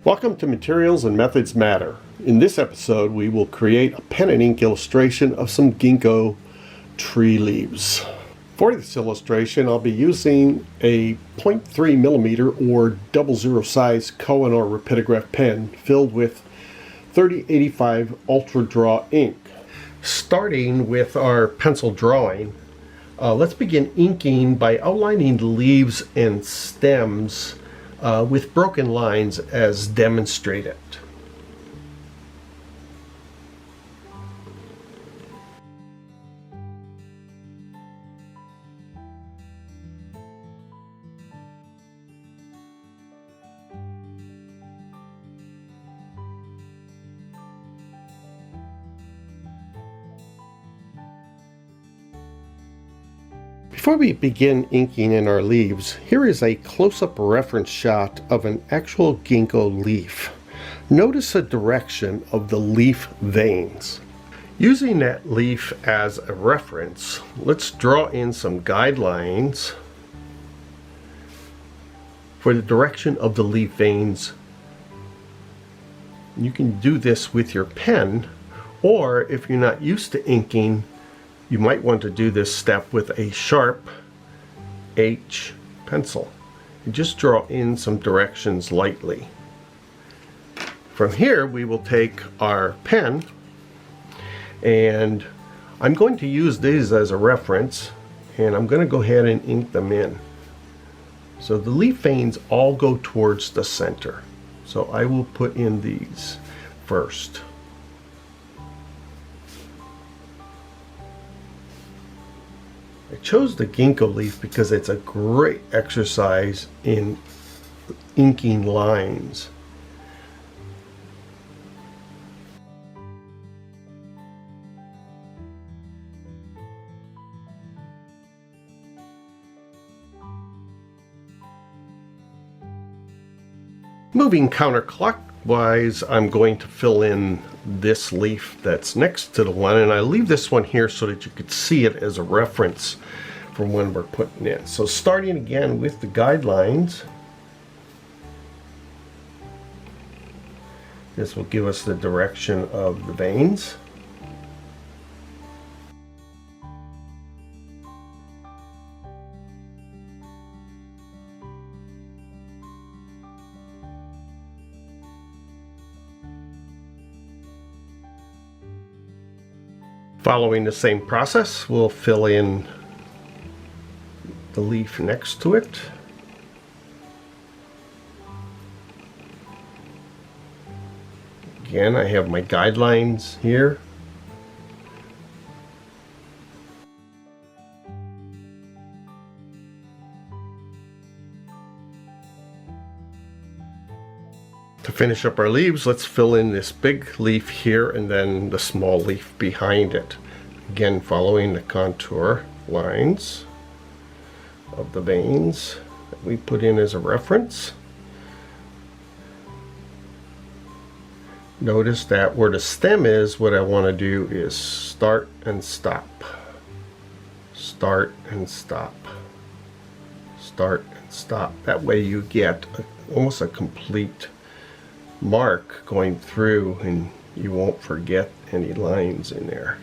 Welcome to Materials and Methods Matter. In this episode we will create a pen and ink illustration of some ginkgo tree leaves. For this illustration I'll be using a 0.3mm or 00 size Koh-I-Noor Rapidograph pen filled with 3085 Ultradraw ink. Starting with our pencil drawing, let's begin inking by outlining the leaves and stems with broken lines as demonstrated. Before we begin inking in our leaves, here is a close-up reference shot of an actual ginkgo leaf. Notice the direction of the leaf veins. Using that leaf as a reference, let's draw in some guidelines for the direction of the leaf veins. You can do this with your pen, or if you're not used to inking, you might want to do this step with a sharp H pencil and just draw in some directions lightly. From here we will take our pen, and I'm going to use these as a reference, and I'm going to go ahead and ink them in. So the leaf veins all go towards the center. So I will put in these first. I chose the ginkgo leaf because it's a great exercise in inking lines. Moving counterclockwise, I'm going to fill in this leaf that's next to the one, and I leave this one here so that you could see it as a reference for when we're putting in. So starting again with the guidelines, this will give us the direction of the veins. Following the same process, we'll fill in the leaf next to it. Again, I have my guidelines here. To finish up our leaves, let's fill in this big leaf here and then the small leaf behind it. Again, following the contour lines of the veins that we put in as a reference. Notice that where the stem is, what I want to do is start and stop. Start and stop. Start and stop. That way you get almost a complete mark going through and you won't forget any lines in there.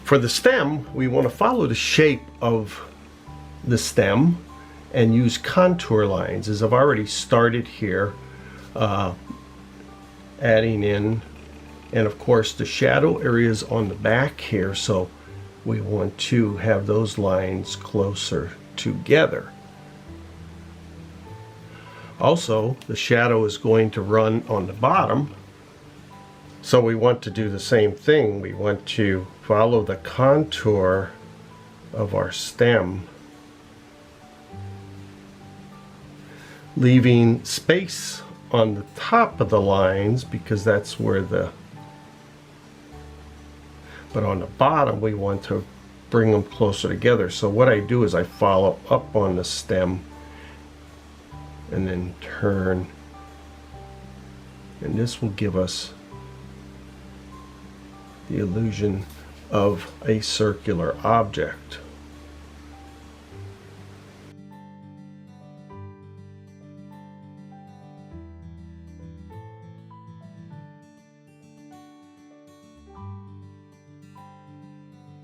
For the stem, we want to follow the shape of the stem and use contour lines, as I've already started here, adding in, and of course the shadow areas on the back here, so we want to have those lines closer together. Also, the shadow is going to run on the bottom, so we want to do the same thing. We want to follow the contour of our stem, leaving space on the top of the lines because that's where but on the bottom we want to bring them closer together. So what I do is I follow up on the stem and then turn, and this will give us the illusion of a circular object.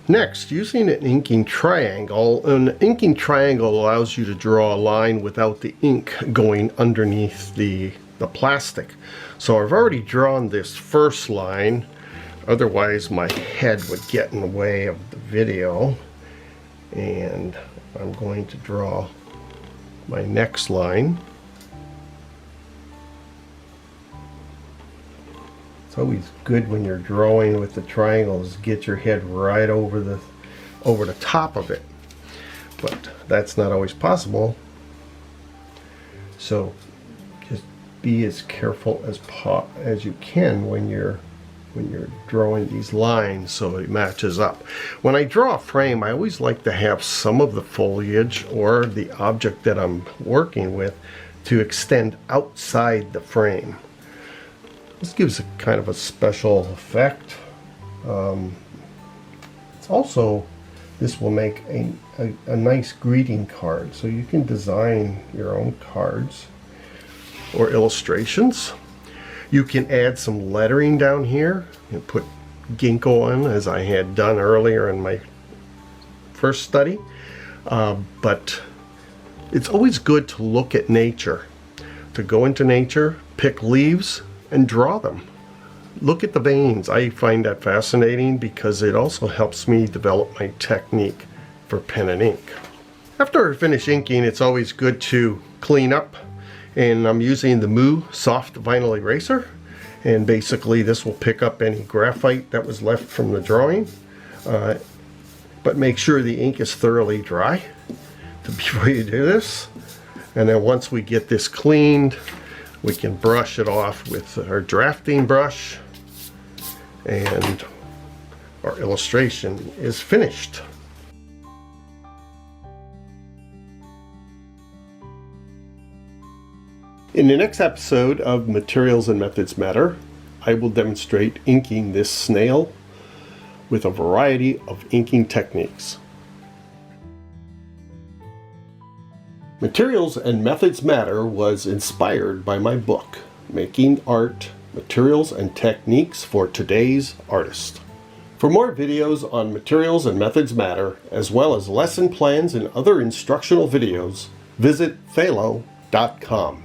Next, using an inking triangle. An inking triangle allows you to draw a line without the ink going underneath the plastic. So I've already drawn this first line, otherwise my head would get in the way of the video. And I'm going to draw my next line. It's always good when you're drawing with the triangles, get your head right over the top of it, but that's not always possible. So just be as careful as you can when you're drawing these lines so it matches up. When I draw a frame, I always like to have some of the foliage or the object that I'm working with to extend outside the frame. This gives a kind of a special effect. It's also, this will make a nice greeting card, so you can design your own cards or illustrations. You can add some lettering down here and put Gingko on, as I had done earlier in my first study. But it's always good to look at nature, to go into nature, pick leaves, and draw them. Look at the veins. I find that fascinating because it also helps me develop my technique for pen and ink. After I finish inking, it's always good to clean up, and I'm using the Moo soft vinyl eraser, and basically this will pick up any graphite that was left from the drawing, but make sure the ink is thoroughly dry before you do this. And then once we get this cleaned, we can brush it off with our drafting brush, and our illustration is finished. In the next episode of Materials and Methods Matter, I will demonstrate inking this snail with a variety of inking techniques. Materials and Methods Matter was inspired by my book, Making Art, Materials and Techniques for Today's Artist. For more videos on Materials and Methods Matter, as well as lesson plans and other instructional videos, visit Thalo.com.